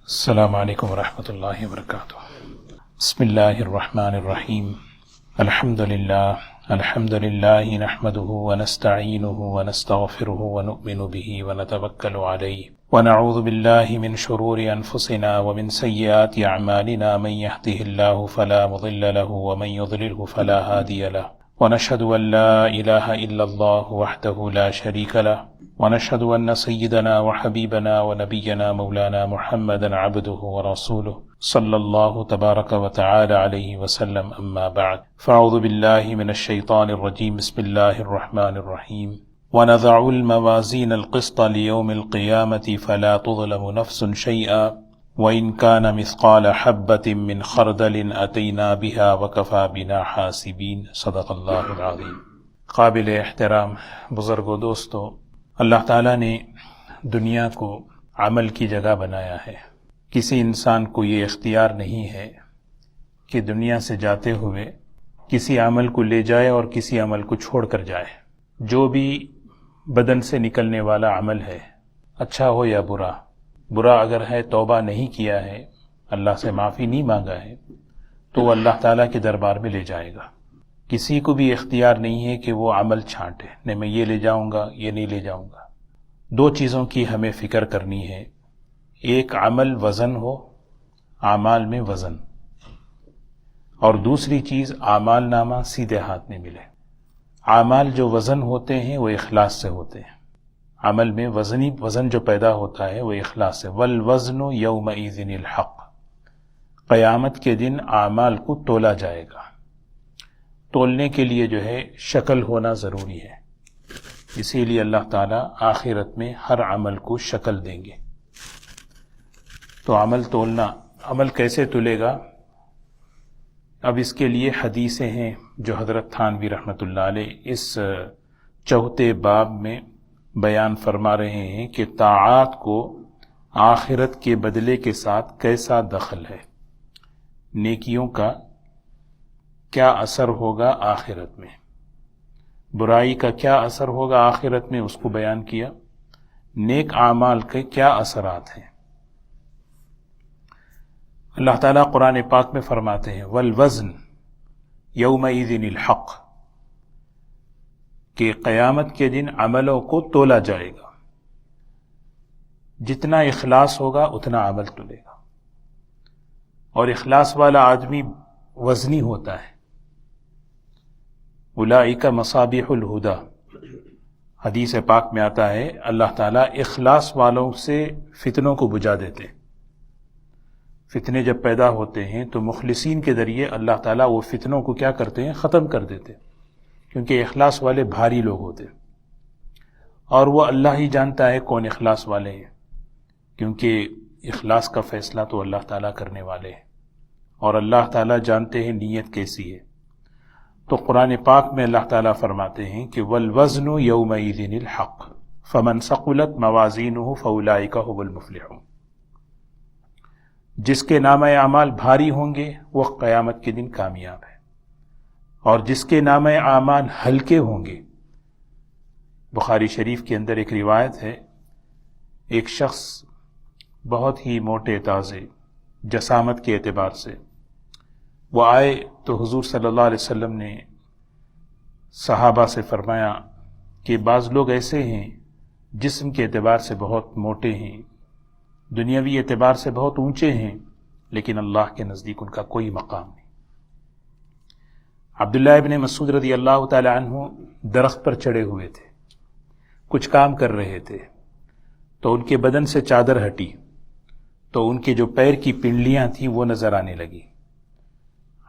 السلام علیکم ورحمۃ اللہ وبرکاتہ۔ بسم اللہ الرحمن الرحیم۔ الحمد للہ نحمده ونستعینه ونستغفره ونؤمن به ونتوکل علیہ ونعوذ باللہ من شرور انفسنا ومن سیئات اعمالنا، من يهده الله فلا مضل له ومن يضلله فلا هادی له، ونشهد ان لا الہ الا اللہ وحدہ لا شریک له، ونشهد أن سيدنا وحبيبنا ونبينا مولانا محمدا عبده ورسوله صلى الله تبارك وتعالى عليه وسلم، أما بعد فأعوذ بالله من الشيطان الرجيم، بسم الله الرحمن الرحيم، ونضع الموازين القسط ليوم القيامة فلا تظلم نفس شيئا وإن كان مثقال حبة من خردل أتينا بها وكفى بنا حاسبين، صدق الله العظيم۔ قابل احترام بزرگوں، دوستو، اللہ تعالیٰ نے دنیا کو عمل کی جگہ بنایا ہے۔ کسی انسان کو یہ اختیار نہیں ہے کہ دنیا سے جاتے ہوئے کسی عمل کو لے جائے اور کسی عمل کو چھوڑ کر جائے۔ جو بھی بدن سے نکلنے والا عمل ہے، اچھا ہو یا برا، برا اگر ہے، توبہ نہیں کیا ہے، اللہ سے معافی نہیں مانگا ہے، تو وہ اللہ تعالیٰ کے دربار میں لے جائے گا۔ کسی کو بھی اختیار نہیں ہے کہ وہ عمل چھانٹے، نہیں میں یہ لے جاؤں گا، یہ نہیں لے جاؤں گا۔ دو چیزوں کی ہمیں فکر کرنی ہے، ایک عمل وزن ہو، اعمال میں وزن، اور دوسری چیز اعمال نامہ سیدھے ہاتھ میں ملے۔ اعمال جو وزن ہوتے ہیں وہ اخلاص سے ہوتے ہیں۔ عمل میں وزن جو پیدا ہوتا ہے وہ اخلاص سے۔ والوزن یومئذ الحق، قیامت کے دن اعمال کو تولا جائے گا۔ تولنے کے لیے جو ہے شکل ہونا ضروری ہے، اسی لیے اللہ تعالیٰ آخرت میں ہر عمل کو شکل دیں گے۔ تو عمل تولنا، عمل کیسے تلے گا؟ اب اس کے لیے حدیثیں ہیں جو حضرت تھانوی رحمۃ اللہ علیہ اس چوتھے باب میں بیان فرما رہے ہیں کہ طاعات کو آخرت کے بدلے کے ساتھ کیسا دخل ہے، نیکیوں کا کیا اثر ہوگا آخرت میں، برائی کا کیا اثر ہوگا آخرت میں، اس کو بیان کیا۔ نیک اعمال کے کیا اثرات ہیں۔ اللہ تعالیٰ قرآن پاک میں فرماتے ہیں والوزن یومئذ الحق، کہ قیامت کے دن عملوں کو تولا جائے گا۔ جتنا اخلاص ہوگا اتنا عمل تلے گا، اور اخلاص والا آدمی وزنی ہوتا ہے۔ اولئک مصابیح الہدی، حدیث پاک میں آتا ہے اللہ تعالیٰ اخلاص والوں سے فتنوں کو بجھا دیتے ہیں۔ فتنے جب پیدا ہوتے ہیں تو مخلصین کے ذریعے اللہ تعالیٰ وہ فتنوں کو کیا کرتے ہیں؟ ختم کر دیتے ہیں، کیونکہ اخلاص والے بھاری لوگ ہوتے ہیں، اور وہ اللہ ہی جانتا ہے کون اخلاص والے ہیں، کیونکہ اخلاص کا فیصلہ تو اللہ تعالیٰ کرنے والے ہیں، اور اللہ تعالیٰ جانتے ہیں نیت کیسی ہے۔ تو قرآن پاک میں اللہ تعالیٰ فرماتے ہیں کہ والوزن یومئذ الحق فمن ثقلت موازینہ فاولئک هم المفلحون، جس کے نامہ اعمال بھاری ہوں گے وہ قیامت کے دن کامیاب ہے، اور جس کے نامہ اعمال ہلکے ہوں گے۔ بخاری شریف کے اندر ایک روایت ہے، ایک شخص بہت ہی موٹے تازے، جسامت کے اعتبار سے وہ آئے تو حضور صلی اللہ علیہ وسلم نے صحابہ سے فرمایا کہ بعض لوگ ایسے ہیں جسم کے اعتبار سے بہت موٹے ہیں، دنیاوی اعتبار سے بہت اونچے ہیں، لیکن اللہ کے نزدیک ان کا کوئی مقام نہیں۔ عبداللہ ابن مسعود رضی اللہ تعالی عنہ درخت پر چڑھے ہوئے تھے، کچھ کام کر رہے تھے، تو ان کے بدن سے چادر ہٹی تو ان کے جو پیر کی پنڈلیاں تھیں وہ نظر آنے لگی۔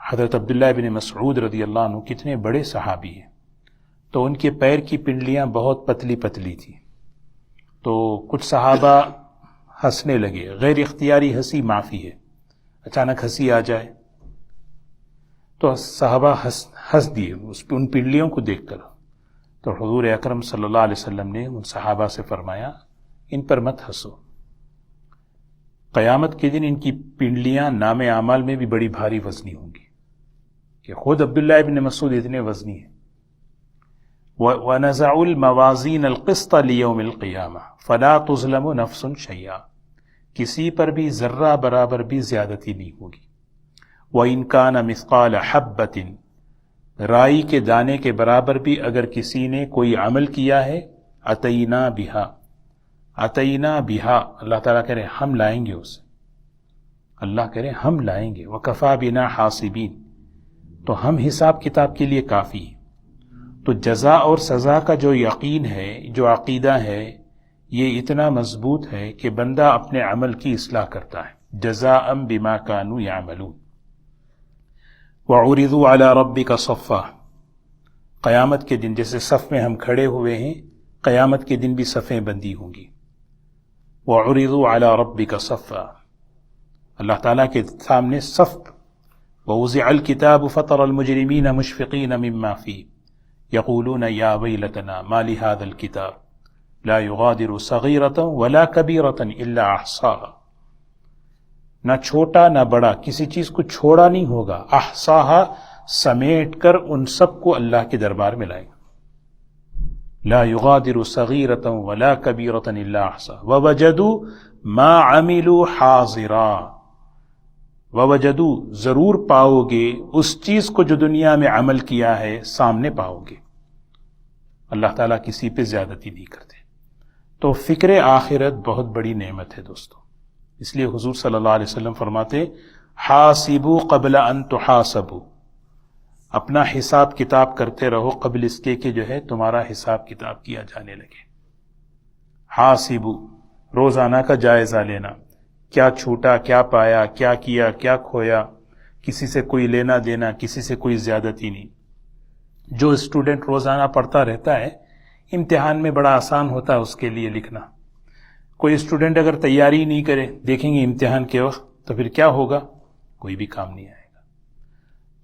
حضرت عبداللہ ابن مسعود رضی اللہ عنہ کتنے بڑے صحابی ہیں، تو ان کے پیر کی پنڈلیاں بہت پتلی پتلی تھیں، تو کچھ صحابہ ہنسنے لگے۔ غیر اختیاری ہنسی معافی ہے، اچانک ہنسی آ جائے تو صحابہ ہنس دیے ان پنڈلیوں کو دیکھ کر۔ تو حضور اکرم صلی اللہ علیہ وسلم نے ان صحابہ سے فرمایا ان پر مت ہنسو، قیامت کے دن ان کی پنڈلیاں نام اعمال میں بھی بڑی بھاری وزنی ہوں گی، کہ خود عبداللہ ابن مسعود اتنے وزنی ہیں۔ وَنَزَعُ الْمَوَازِينَ الْقِسْطَ لِيَوْمِ الْقِيَامَةِ فَلَا تُظْلَمُ نَفْسٌ شَيْئًا، کسی پر بھی ذرہ برابر بھی زیادتی نہیں ہوگی۔ وَإِنْ كَانَ مِثْقَالَ حَبَّةٍ، رائی کے دانے کے برابر بھی اگر کسی نے کوئی عمل کیا ہے، اتینا بہا، اتینا بہا، اللہ تعالیٰ کہہ رہے ہم لائیں گے اسے، اللہ کہہ رہے ہم لائیں گے، وَكَفَى بِنَا حَاسِبِينَ، تو ہم حساب کتاب کے لیے کافی ہیں۔ تو جزا اور سزا کا جو یقین ہے، جو عقیدہ ہے، یہ اتنا مضبوط ہے کہ بندہ اپنے عمل کی اصلاح کرتا ہے، جزاء بما كانوا يعملون۔ وعرضوا على ربك صفا، قیامت کے دن جیسے صف میں ہم کھڑے ہوئے ہیں، قیامت کے دن بھی صفیں بندی ہوں گی۔ وعرضوا على ربك صفا، اللہ تعالیٰ کے سامنے صف۔ ووضع الكتاب فترى المجرمين مشفقين مما فيه يقولون يا ويلتنا ما لهذا الكتاب لا يغادر صغيرة ولا كبيرة إلا أحصاها، نہ چھوٹا نہ بڑا کسی چیز کو چھوڑا نہیں ہوگا، احصاها سمیٹ کر ان سب کو اللہ کے دربار میں لائے گا۔ لا يغادر صغيرة ولا كبيرة إلا أحصاها ووجدوا ما عملوا حاضرا، ووجدو ضرور پاؤ گے اس چیز کو جو دنیا میں عمل کیا ہے، سامنے پاؤ گے۔ اللہ تعالیٰ کسی پہ زیادتی نہیں کرتے۔ تو فکر آخرت بہت بڑی نعمت ہے دوستو، اس لیے حضور صلی اللہ علیہ وسلم فرماتے حاسبوا قبل ان تحاسبوا، اپنا حساب کتاب کرتے رہو قبل اس کے کہ جو ہے تمہارا حساب کتاب کیا جانے لگے۔ حاسبوا، روزانہ کا جائزہ لینا، کیا چھوٹا، کیا پایا، کیا کیا، کیا کھویا، کسی سے کوئی لینا دینا، کسی سے کوئی زیادتی نہیں۔ جو اسٹوڈنٹ روزانہ پڑھتا رہتا ہے، امتحان میں بڑا آسان ہوتا ہے اس کے لیے لکھنا۔ کوئی اسٹوڈنٹ اگر تیاری نہیں کرے، دیکھیں گے امتحان کے وقت تو پھر کیا ہوگا، کوئی بھی کام نہیں آئے گا۔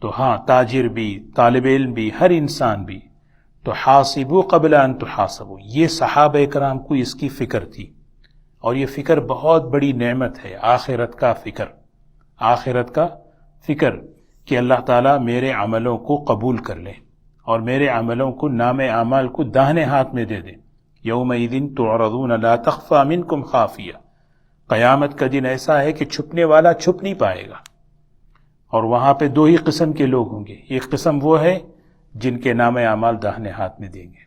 تو ہاں، تاجر بھی، طالب علم بھی، ہر انسان بھی، تو حاسبوا قبل ان تحاسبوا، یہ صحابہ کرام کو اس کی فکر تھی، اور یہ فکر بہت بڑی نعمت ہے، آخرت کا فکر، آخرت کا فکر کہ اللہ تعالیٰ میرے عملوں کو قبول کر لے اور میرے عملوں کو، نام اعمال کو داہنے ہاتھ میں دے دے۔ یومئذ تعرضون لا تخفى منکم خافیہ، قیامت کا دن ایسا ہے کہ چھپنے والا چھپ نہیں پائے گا، اور وہاں پہ دو ہی قسم کے لوگ ہوں گے۔ ایک قسم وہ ہے جن کے نام اعمال داہنے ہاتھ میں دیں گے،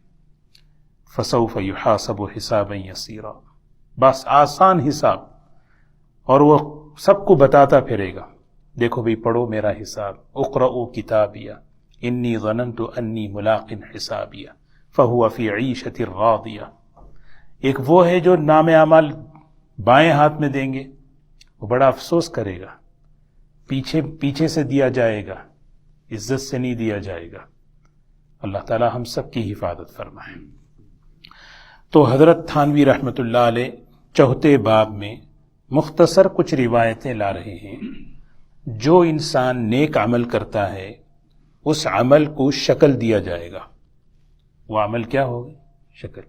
فسوف یحاسب حسابا یسیرا، بس آسان حساب، اور وہ سب کو بتاتا پھرے گا، دیکھو بھی پڑھو میرا حساب، اقرؤوا کتابیہ انی ظننت انی ملاق حسابیہ فہو فی عیشۃ راضیہ۔ ایک وہ ہے جو نام اعمال بائیں ہاتھ میں دیں گے، وہ بڑا افسوس کرے گا، پیچھے سے دیا جائے گا، عزت سے نہیں دیا جائے گا۔ اللہ تعالی ہم سب کی حفاظت فرمائے۔ تو حضرت تھانوی رحمۃ اللہ علیہ چوتھے باب میں مختصر کچھ روایتیں لا رہے ہیں۔ جو انسان نیک عمل کرتا ہے اس عمل کو شکل دیا جائے گا۔ وہ عمل کیا ہوگا؟ شکل۔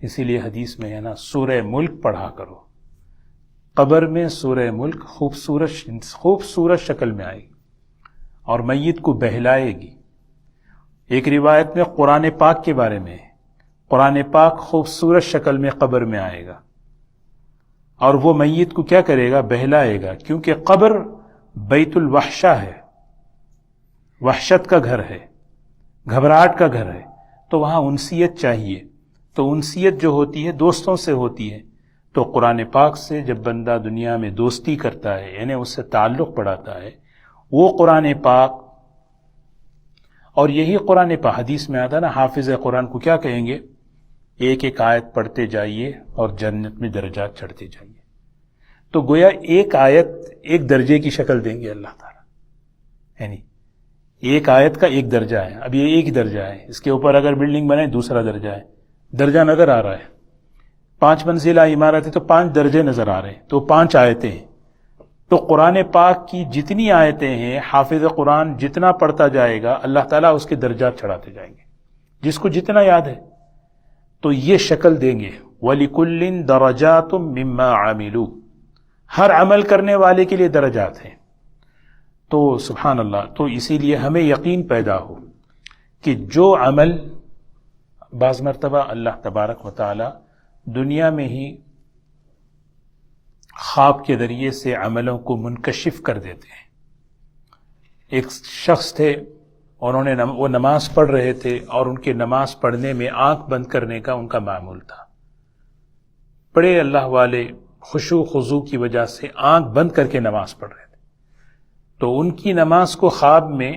اسی لیے حدیث میں ہے نا، سورہ ملک پڑھا کرو، قبر میں سورہ ملک خوبصورت شکل میں آئے گی اور میت کو بہلائے گی۔ ایک روایت میں قرآن پاک کے بارے میں ہے، قرآن پاک خوبصورت شکل میں قبر میں آئے گا، اور وہ میت کو کیا کرے گا؟ بہلائے گا، کیونکہ قبر بیت الوحشہ ہے، وحشت کا گھر ہے، گھبراہٹ کا گھر ہے، تو وہاں انسیت چاہیے۔ تو انسیت جو ہوتی ہے دوستوں سے ہوتی ہے، تو قرآن پاک سے جب بندہ دنیا میں دوستی کرتا ہے، یعنی اس سے تعلق بڑھاتا ہے، وہ قرآن پاک، اور یہی قرآن پاک حدیث میں آتا ہے نا، حافظ قرآن کو کیا کہیں گے؟ ایک ایک آیت پڑھتے جائیے اور جنت میں درجات چڑھتے جائیے۔ تو گویا ایک آیت ایک درجے کی شکل دیں گے اللہ تعالیٰ، یعنی ایک آیت کا ایک درجہ ہے۔ اب یہ ایک درجہ ہے، اس کے اوپر اگر بلڈنگ بنائے دوسرا درجہ ہے، درجہ نظر آ رہا ہے، 5 منزلہ عمارت ہے تو 5 درجے نظر آ رہے ہیں، تو 5 آیتیں ہیں۔ تو قرآن پاک کی جتنی آیتیں ہیں، حافظ قرآن جتنا پڑھتا جائے گا اللہ تعالیٰ اس کے درجات چڑھاتے جائیں گے، جس کو جتنا یاد ہے۔ تو یہ شکل دیں گے، وَلِكُلٍّ دَرَجَاتٌ مِّمَّا عَمِلُوا، ہر عمل کرنے والے کے لیے درجات ہیں۔ تو سبحان اللہ، تو اسی لیے ہمیں یقین پیدا ہو کہ جو عمل، بعض مرتبہ اللہ تبارک و تعالی دنیا میں ہی خواب کے ذریعے سے عملوں کو منکشف کر دیتے ہیں۔ ایک شخص تھے، وہ نماز پڑھ رہے تھے اور ان کے نماز پڑھنے میں آنکھ بند کرنے کا ان کا معمول تھا۔ بڑے اللہ والے خشوع خضوع کی وجہ سے آنکھ بند کر کے نماز پڑھ رہے تھے، تو ان کی نماز کو خواب میں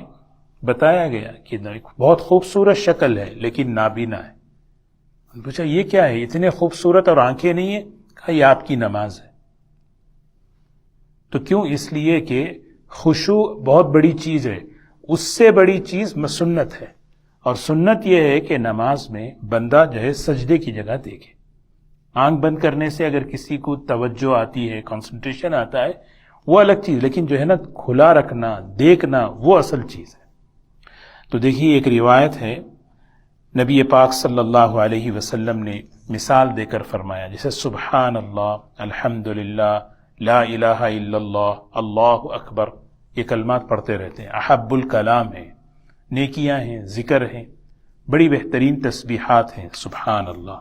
بتایا گیا کہ بہت خوبصورت شکل ہے لیکن نابینا ہے۔ انہوں نے پوچھا یہ کیا ہے، اتنے خوبصورت اور آنکھیں نہیں ہیں؟ کہا یہ آپ کی نماز ہے۔ تو کیوں؟ اس لیے کہ خشوع بہت بڑی چیز ہے، اس سے بڑی چیز سنت ہے، اور سنت یہ ہے کہ نماز میں بندہ جو ہے سجدے کی جگہ دیکھے۔ آنکھ بند کرنے سے اگر کسی کو توجہ آتی ہے، کنسنٹریشن آتا ہے، وہ الگ چیز، لیکن جو ہے نا کھلا رکھنا، دیکھنا، وہ اصل چیز ہے۔ تو دیکھیے ایک روایت ہے، نبی پاک صلی اللہ علیہ وسلم نے مثال دے کر فرمایا، جیسے سبحان اللہ، الحمدللہ، لا الہ الا اللہ، اللہ اکبر، یہ کلمات پڑھتے رہتے ہیں، احب الکلام ہے، نیکیاں ہیں، ذکر ہیں، بڑی بہترین تسبیحات ہیں سبحان اللہ۔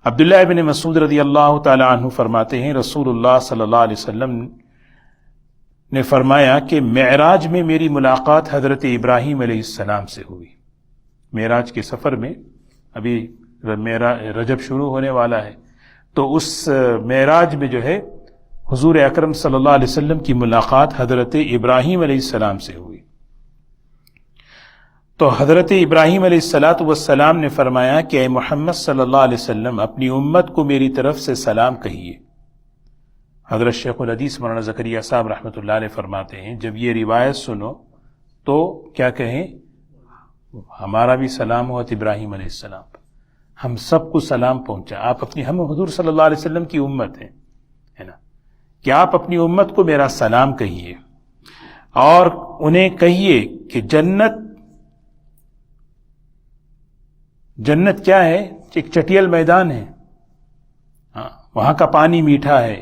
عبداللہ ابن مسعود رضی اللہ تعالی عنہ فرماتے ہیں رسول اللہ صلی اللہ علیہ وسلم نے فرمایا کہ معراج میں میری ملاقات حضرت ابراہیم علیہ السلام سے ہوئی۔ معراج کے سفر میں، ابھی رجب شروع ہونے والا ہے، تو اس معراج میں جو ہے حضور اکرم صلی اللہ علیہ وسلم کی ملاقات حضرت ابراہیم علیہ السلام سے ہوئی۔ تو حضرت ابراہیم علیہ السلام نے فرمایا کہ اے محمد صلی اللہ علیہ وسلم، اپنی امت کو میری طرف سے سلام کہیے۔ حضرت شیخ الحدیث مولانا زکریا صاحب رحمۃ اللہ علیہ فرماتے ہیں جب یہ روایت سنو تو کیا کہیں؟ ہمارا بھی سلام ہو ابراہیم علیہ السلام، ہم سب کو سلام پہنچا۔ ہم حضور صلی اللہ علیہ وسلم کی امت ہیں، ہے نا، کہ آپ اپنی امت کو میرا سلام کہیے، اور انہیں کہیے کہ جنت کیا ہے؟ ایک چٹیل میدان ہے، ہاں، وہاں کا پانی میٹھا ہے۔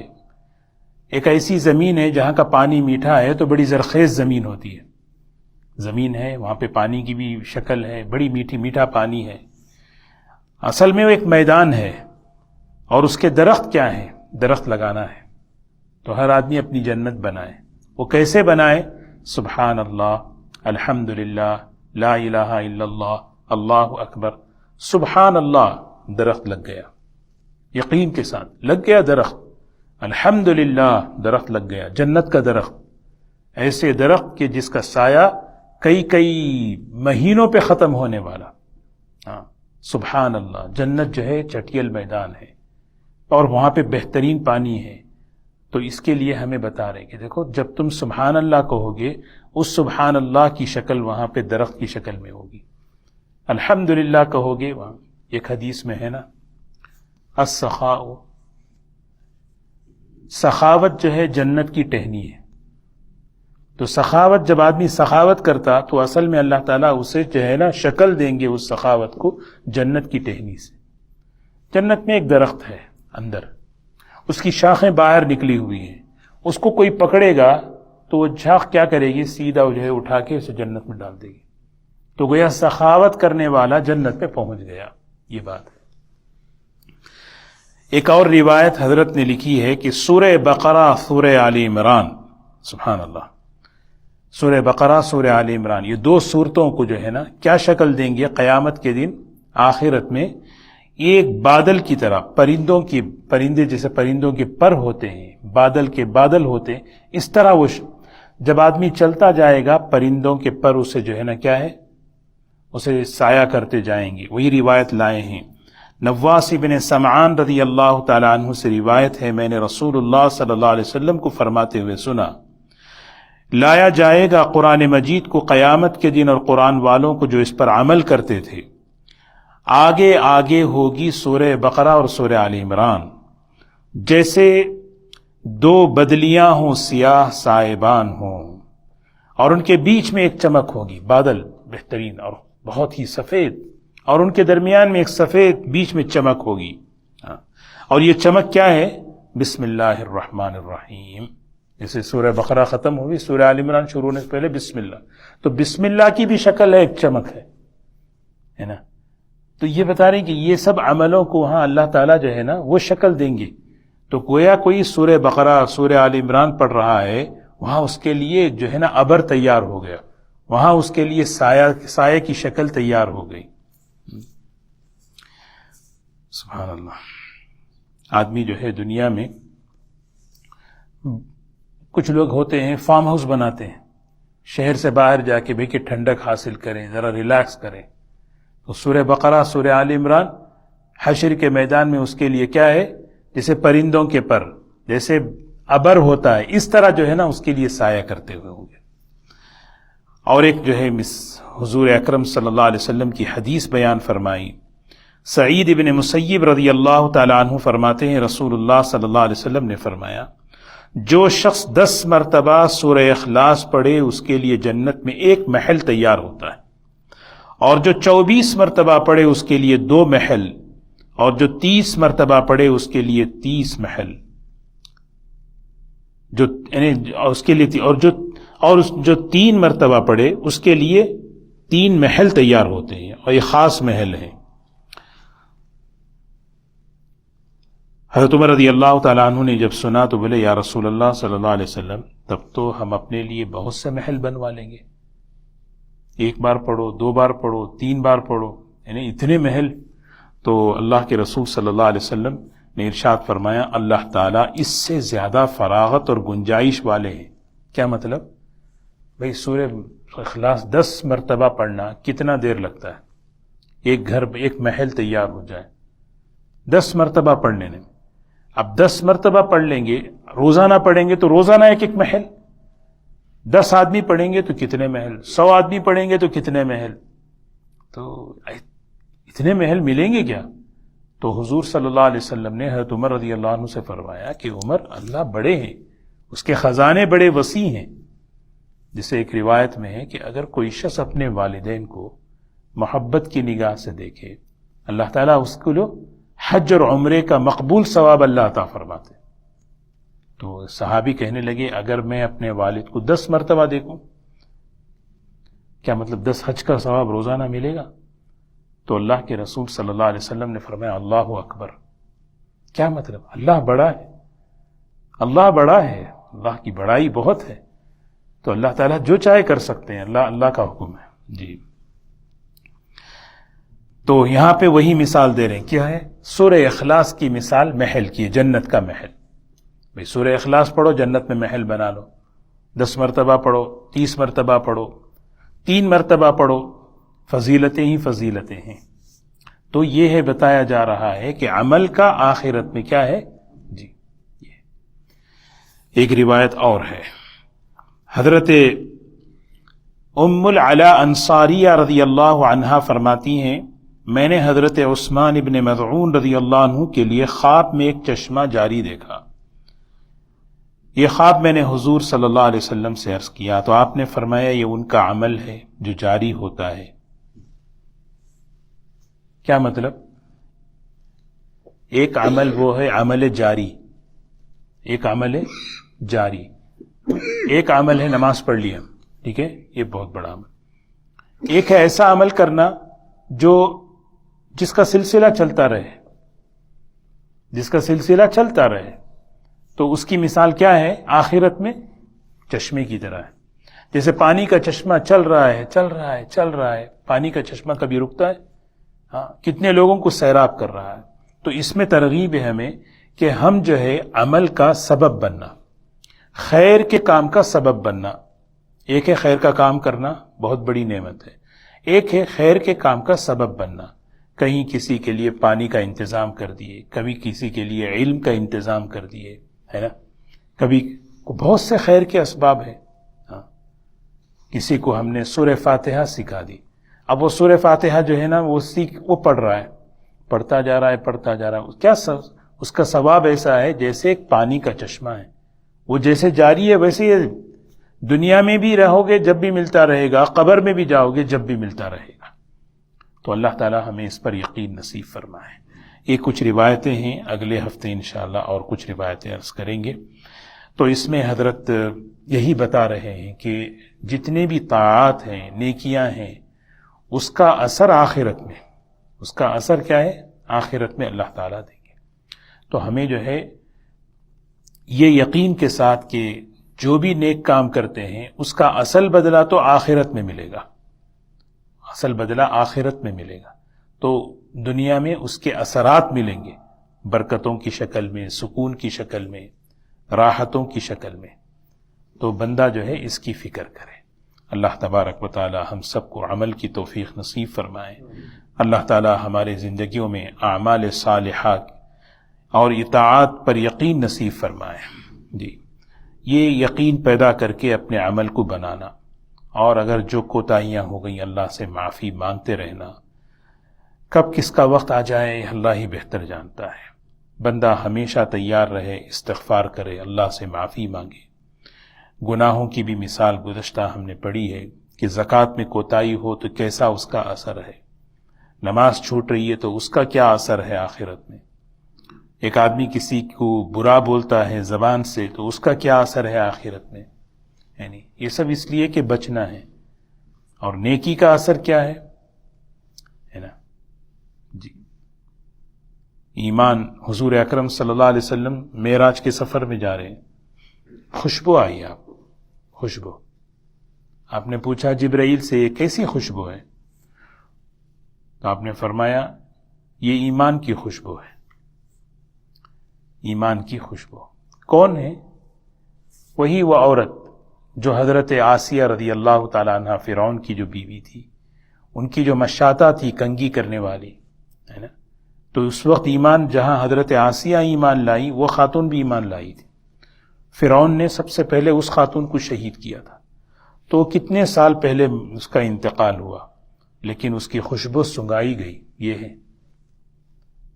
ایک ایسی زمین ہے جہاں کا پانی میٹھا ہے تو بڑی زرخیز زمین ہوتی ہے، زمین ہے وہاں پہ پانی کی بھی شکل ہے، بڑی میٹھا پانی ہے۔ اصل میں وہ ایک میدان ہے، اور اس کے درخت کیا ہیں؟ درخت لگانا ہے۔ تو ہر آدمی اپنی جنت بنائے۔ وہ کیسے بنائے؟ سبحان اللہ، الحمدللہ، لا الہ الا اللہ، اللہ اکبر، سبحان اللہ، درخت لگ گیا، یقین کے ساتھ لگ گیا درخت، الحمدللہ، درخت لگ گیا، جنت کا درخت، ایسے درخت کہ جس کا سایہ کئی مہینوں پہ ختم ہونے والا۔ ہاں، سبحان اللہ، جنت جو ہے چٹیل میدان ہے، اور وہاں پہ بہترین پانی ہے۔ تو اس کے لیے ہمیں بتا رہے کہ دیکھو، جب تم سبحان اللہ کہو گے، اس سبحان اللہ کی شکل وہاں پہ درخت کی شکل میں ہوگی۔ الحمدللہ کہو گے، وہاں ایک حدیث میں ہے نا، السخاء، سخاوت جو ہے جنت کی ٹہنی ہے۔ تو سخاوت، جب آدمی سخاوت کرتا تو اصل میں اللہ تعالیٰ اسے جو ہے نا شکل دیں گے اس سخاوت کو جنت کی ٹہنی سے۔ جنت میں ایک درخت ہے اندر، اس کی شاخیں باہر نکلی ہوئی ہیں، اس کو کوئی پکڑے گا تو وہ شاخ کیا کرے گی؟ سیدھا جو ہے اٹھا کے اسے جنت میں ڈال دے گی۔ تو گویا سخاوت کرنے والا جنت میں پہنچ گیا، یہ بات ہے۔ ایک اور روایت حضرت نے لکھی ہے کہ سورہ بقرہ، سورہ آل عمران، سبحان اللہ، سورہ بقرہ، سورہ آل عمران، یہ دو صورتوں کو جو ہے نا کیا شکل دیں گے قیامت کے دن، آخرت میں ایک بادل کی طرح، پرندے جیسے پرندوں کے پر ہوتے ہیں، بادل کے بادل ہوتے ہیں، اس طرح وہ جب آدمی چلتا جائے گا پرندوں کے پر اسے جو ہے نا کیا ہے، اسے سایہ کرتے جائیں گے۔ وہی روایت لائے ہیں، نواس بن سمعان رضی اللہ تعالی عنہ سے روایت ہے، میں نے رسول اللہ صلی اللہ علیہ وسلم کو فرماتے ہوئے سنا، لایا جائے گا قرآن مجید کو قیامت کے دن، اور قرآن والوں کو جو اس پر عمل کرتے تھے، آگے آگے ہوگی سورہ بقرہ اور سورہ آل عمران، جیسے دو بدلیاں ہوں سیاہ سائبان ہوں، اور ان کے بیچ میں ایک چمک ہوگی، بادل بہترین اور بہت ہی سفید، اور ان کے درمیان میں ایک سفید بیچ میں چمک ہوگی، اور یہ چمک کیا ہے؟ بسم اللہ الرحمن الرحیم۔ جیسے سورہ بقرہ ختم ہوئی، سورہ آل عمران شروع ہونے سے پہلے بسم اللہ، تو بسم اللہ کی بھی شکل ہے، ایک چمک ہے نا۔ تو یہ بتا رہے ہیں کہ یہ سب عملوں کو وہاں اللہ تعالیٰ جو ہے نا وہ شکل دیں گے۔ تو گویا کوئی سورہ بقرہ سورہ آل عمران پڑھ رہا ہے، وہاں اس کے لیے جو ہے نا ابر تیار ہو گیا، وہاں اس کے لیے سایہ کی شکل تیار ہو گئی۔ سبحان اللہ۔ آدمی جو ہے دنیا میں کچھ لوگ ہوتے ہیں فارم ہاؤس بناتے ہیں، شہر سے باہر جا کے بھی کہ ٹھنڈک حاصل کریں، ذرا ریلیکس کریں، تو سورہ بقرہ سورہ آل عمران حشر کے میدان میں اس کے لیے کیا ہے، جیسے پرندوں کے پر جیسے ابر ہوتا ہے، اس طرح جو ہے نا اس کے لیے سایہ کرتے ہوئے ہوں گے۔ اور ایک جو ہے حضور اکرم صلی اللہ علیہ وسلم کی حدیث بیان فرمائی، سعید ابن مسیب رضی اللہ تعالی عنہ فرماتے ہیں رسول اللہ صلی اللہ علیہ وسلم نے فرمایا، جو شخص 10 مرتبہ سورہ اخلاص پڑھے اس کے لیے جنت میں 1 محل تیار ہوتا ہے، اور جو 24 مرتبہ پڑھے اس کے لیے 2 محل، اور جو 30 مرتبہ پڑھے اس کے لیے 30 محل، جو اس کے لیے اور جو 3 مرتبہ پڑھے اس کے لیے 3 محل تیار ہوتے ہیں، اور یہ خاص محل ہیں۔ حضرت عمر رضی اللہ تعالیٰ عنہ نے جب سنا تو بولے یا رسول اللہ صلی اللہ علیہ وسلم، تب تو ہم اپنے لیے بہت سے محل بنوا لیں گے، 1 بار پڑھو، 2 بار پڑھو، 3 بار پڑھو، یعنی اتنے محل۔ تو اللہ کے رسول صلی اللہ علیہ وسلم نے ارشاد فرمایا، اللہ تعالیٰ اس سے زیادہ فراغت اور گنجائش والے ہیں۔ کیا مطلب؟ بھئی سورہ اخلاص 10 مرتبہ پڑھنا کتنا دیر لگتا ہے؟ ایک گھر ایک محل تیار ہو جائے 10 مرتبہ پڑھنے میں۔ اب 10 مرتبہ پڑھ لیں گے، روزانہ پڑھیں گے تو روزانہ ایک محل، 10 آدمی پڑھیں گے تو کتنے محل، 100 آدمی پڑھیں گے تو کتنے محل، تو اتنے محل ملیں گے کیا؟ تو حضور صلی اللہ علیہ وسلم نے حضرت عمر رضی اللہ عنہ سے فرمایا کہ عمر، اللہ بڑے ہیں، اس کے خزانے بڑے وسیع ہیں۔ جسے ایک روایت میں ہے کہ اگر کوئی شخص اپنے والدین کو محبت کی نگاہ سے دیکھے، اللہ تعالیٰ اس کو حج اور عمرے کا مقبول ثواب اللہ عطا فرماتے۔ تو صحابی کہنے لگے اگر میں اپنے والد کو 10 مرتبہ دیکھوں، کیا مطلب 10 حج کا ثواب روزانہ ملے گا؟ تو اللہ کے رسول صلی اللہ علیہ وسلم نے فرمایا اللہ اکبر۔ کیا مطلب؟ اللہ بڑا ہے، اللہ بڑا ہے، اللہ کی بڑائی بہت ہے، تو اللہ تعالیٰ جو چاہے کر سکتے ہیں، اللہ کا حکم ہے۔ جی، تو یہاں پہ وہی مثال دے رہے ہیں، کیا ہے؟ سورہ اخلاص کی مثال محل کی ہے، جنت کا محل۔ بھئی سورہ اخلاص پڑھو، جنت میں محل بنا لو، 10 مرتبہ پڑھو، 30 مرتبہ پڑھو، 3 مرتبہ پڑھو، فضیلتیں ہی فضیلتیں ہیں۔ تو یہ ہے بتایا جا رہا ہے کہ عمل کا آخرت میں کیا ہے۔ جی، ایک روایت اور ہے، حضرت ام العلا انصاریہ رضی اللہ عنہا فرماتی ہیں، میں نے حضرت عثمان ابن مظعون رضی اللہ عنہ کے لیے خواب میں ایک چشمہ جاری دیکھا۔ یہ خواب میں نے حضور صلی اللہ علیہ وسلم سے عرض کیا تو آپ نے فرمایا یہ ان کا عمل ہے جو جاری ہوتا ہے۔ کیا مطلب؟ ایک عمل وہ ہے عمل جاری، ایک عمل جاری، ایک عمل ہے نماز پڑھ لی ہم، ٹھیک ہے، یہ بہت بڑا عمل۔ ایک ہے ایسا عمل کرنا جس کا سلسلہ چلتا رہے، جس کا سلسلہ چلتا رہے، تو اس کی مثال کیا ہے؟ آخرت میں چشمے کی طرح ہے۔ جیسے پانی کا چشمہ چل رہا ہے، چل رہا ہے، چل رہا ہے، پانی کا چشمہ کبھی رکتا ہے؟ ہاں، کتنے لوگوں کو سیراب کر رہا ہے۔ تو اس میں ترغیب ہے ہمیں کہ ہم جو ہے عمل کا سبب بننا، خیر کے کام کا سبب بننا۔ ایک ہے خیر کا کام کرنا، بہت بڑی نعمت ہے، ایک ہے خیر کے کام کا سبب بننا۔ کہیں کسی کے لیے پانی کا انتظام کر دیے، کبھی کسی کے لیے علم کا انتظام کر دیے، ہے نا، کبھی بہت سے خیر کے اسباب ہیں۔ ہاں، کسی کو ہم نے سورہ فاتحہ سکھا دی، اب وہ سورہ فاتحہ جو ہے نا وہ پڑھ رہا ہے، پڑھتا جا رہا ہے، پڑھتا جا رہا ہے، کیا اس کا ثواب ایسا ہے جیسے ایک پانی کا چشمہ ہے، وہ جیسے جاری ہے ویسے یہ دنیا میں بھی رہو گے جب بھی ملتا رہے گا، قبر میں بھی جاؤ گے جب بھی ملتا رہے گا۔ تو اللہ تعالی ہمیں اس پر یقین نصیب فرمائے۔ یہ کچھ روایتیں ہیں، اگلے ہفتے انشاءاللہ اور کچھ روایتیں عرض کریں گے۔ تو اس میں حضرت یہی بتا رہے ہیں کہ جتنے بھی طاعات ہیں، نیکیاں ہیں، اس کا اثر آخرت میں، اس کا اثر کیا ہے؟ آخرت میں اللہ تعالیٰ دیں گے۔ تو ہمیں جو ہے یہ یقین کے ساتھ کہ جو بھی نیک کام کرتے ہیں اس کا اصل بدلہ تو آخرت میں ملے گا، اصل بدلہ آخرت میں ملے گا، تو دنیا میں اس کے اثرات ملیں گے، برکتوں کی شکل میں، سکون کی شکل میں، راحتوں کی شکل میں۔ تو بندہ جو ہے اس کی فکر کرے۔ اللہ تبارک و تعالی ہم سب کو عمل کی توفیق نصیب فرمائے۔ اللہ تعالی ہمارے زندگیوں میں اعمال صالحات اور اطاعت پر یقین نصیب فرمائے۔ جی، یہ یقین پیدا کر کے اپنے عمل کو بنانا، اور اگر جو کوتاہیاں ہو گئیں اللہ سے معافی مانگتے رہنا۔ کب کس کا وقت آ جائے اللہ ہی بہتر جانتا ہے۔ بندہ ہمیشہ تیار رہے، استغفار کرے، اللہ سے معافی مانگے۔ گناہوں کی بھی مثال گزشتہ ہم نے پڑھی ہے کہ زکوٰۃ میں کوتاہی ہو تو کیسا اس کا اثر ہے، نماز چھوٹ رہی ہے تو اس کا کیا اثر ہے آخرت میں، ایک آدمی کسی کو برا بولتا ہے زبان سے تو اس کا کیا اثر ہے آخرت میں۔ یعنی یہ سب اس لیے کہ بچنا ہے، اور نیکی کا اثر کیا ہے نا۔ جی، ایمان، حضور اکرم صلی اللہ علیہ وسلم معراج کے سفر میں جا رہے ہیں، خوشبو آئی آپ کو، خوشبو۔ آپ نے پوچھا جبرائیل سے یہ کیسی خوشبو ہے؟ تو آپ نے فرمایا یہ ایمان کی خوشبو ہے، ایمان کی خوشبو۔ کون ہے؟ وہی وہ عورت جو حضرت آسیہ رضی اللہ تعالی عنہ، فرعون کی جو بیوی تھی، ان کی جو مشاطہ تھی کنگھی کرنے والی، ہے نا۔ تو اس وقت ایمان، جہاں حضرت آسیہ ایمان لائی، وہ خاتون بھی ایمان لائی تھی۔ فرعون نے سب سے پہلے اس خاتون کو شہید کیا تھا، تو کتنے سال پہلے اس کا انتقال ہوا، لیکن اس کی خوشبو سنگائی گئی۔ یہ ہے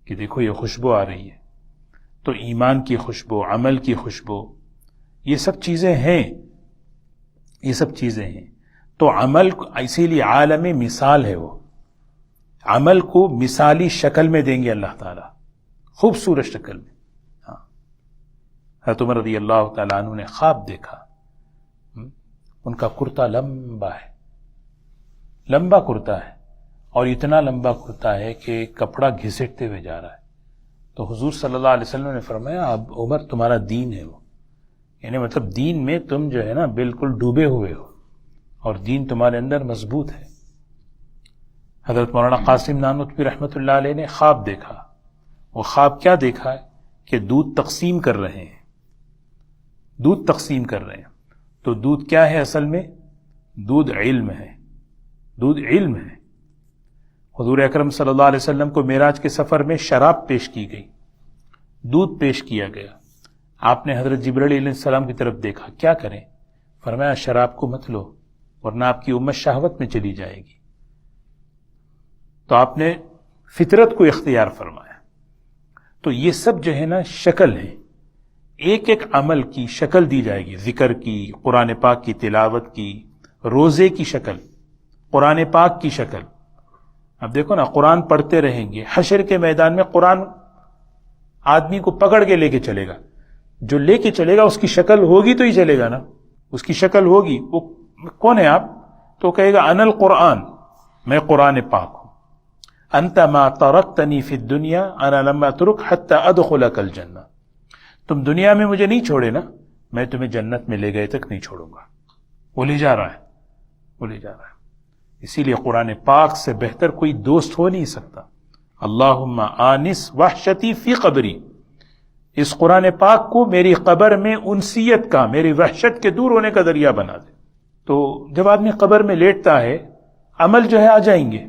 کہ دیکھو یہ خوشبو آ رہی ہے۔ تو ایمان کی خوشبو، عمل کی خوشبو، یہ سب چیزیں ہیں، یہ سب چیزیں ہیں۔ تو عمل اسی لیے عالم مثال ہے، وہ عمل کو مثالی شکل میں دیں گے اللہ تعالیٰ، خوبصورت شکل میں۔ ہاں، حضرت عمر رضی اللہ تعالیٰ عنہ نے خواب دیکھا، ان کا کرتا لمبا ہے، لمبا کرتا ہے، اور اتنا لمبا کرتا ہے کہ کپڑا گھسٹتے ہوئے جا رہا ہے۔ تو حضور صلی اللہ علیہ وسلم نے فرمایا اب عمر تمہارا دین ہے وہ، یعنی مطلب دین میں تم جو ہے نا بالکل ڈوبے ہوئے ہو، اور دین تمہارے اندر مضبوط ہے۔ حضرت مولانا قاسم نانوتوی رحمۃ اللہ علیہ نے خواب دیکھا۔ وہ خواب کیا دیکھا ہے کہ دودھ تقسیم کر رہے ہیں، دودھ تقسیم کر رہے ہیں۔ تو دودھ کیا ہے اصل میں؟ دودھ علم ہے، دودھ علم ہے۔ حضور اکرم صلی اللہ علیہ وسلم کو معراج کے سفر میں شراب پیش کی گئی، دودھ پیش کیا گیا۔ آپ نے حضرت جبرائیل علیہ السلام کی طرف دیکھا، کیا کریں؟ فرمایا شراب کو مت لو ورنہ آپ کی امت شہوت میں چلی جائے گی۔ تو آپ نے فطرت کو اختیار فرمایا۔ تو یہ سب جو ہے نا شکل ہے، ایک ایک عمل کی شکل دی جائے گی، ذکر کی، قرآن پاک کی تلاوت کی، روزے کی شکل، قرآن پاک کی شکل۔ اب دیکھو نا، قرآن پڑھتے رہیں گے، حشر کے میدان میں قرآن آدمی کو پکڑ کے لے کے چلے گا، جو لے کے چلے گا اس کی شکل ہوگی تو ہی چلے گا نا، اس کی شکل ہوگی۔ وہ کون ہے آپ؟ تو کہے گا انا القرآن، میں قرآن پاک ہوں۔ انت ما ترکتنی فی الدنیا انا لم اترک حتی ادخلک الجنہ، تم دنیا میں مجھے نہیں چھوڑے نا، میں تمہیں جنت میں لے گئے تک نہیں چھوڑوں گا۔ وہ لے جا رہا ہے، وہ لے جا رہا ہے۔ اسی لیے قرآن پاک سے بہتر کوئی دوست ہو نہیں سکتا۔ اللہم آنس وحشتی فی قبری، اس قرآن پاک کو میری قبر میں انسیت کا، میری وحشت کے دور ہونے کا ذریعہ بنا دے۔ تو جب آدمی قبر میں لیٹتا ہے، عمل جو ہے آ جائیں گے،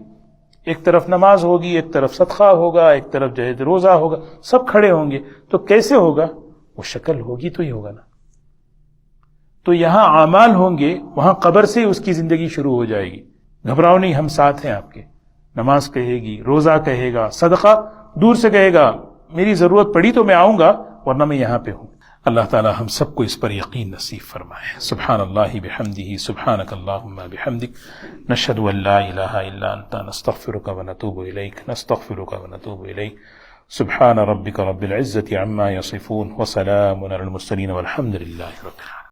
ایک طرف نماز ہوگی، ایک طرف صدقہ ہوگا، ایک طرف جو ہے روزہ ہوگا، سب کھڑے ہوں گے۔ تو کیسے ہوگا؟ وہ شکل ہوگی تو ہی ہوگا نا۔ تو یہاں اعمال ہوں گے، وہاں قبر سے ہی اس کی زندگی شروع ہو جائے گی۔ گھبراؤ نہیں، ہم ساتھ ہیں آپ کے۔ نماز کہے گی، روزہ کہے گا، صدقہ دور سے کہے گا، میری ضرورت پڑی تو میں آؤں گا ورنہ میں یہاں پہ ہوں۔ اللہ تعالی ہم سب کو اس پر یقین نصیب فرمائے۔ سبحان اللہ بحمدہ، سبحانک اللہم بحمدک، نشہد ان لا الہ الا انت، نستغفرک ونتوب الیک، نستغفرک ونتوب الیک۔ سبحان ربک رب العزة عما یصفون، وسلام علی المرسلین، والحمد للہ رب العالمین۔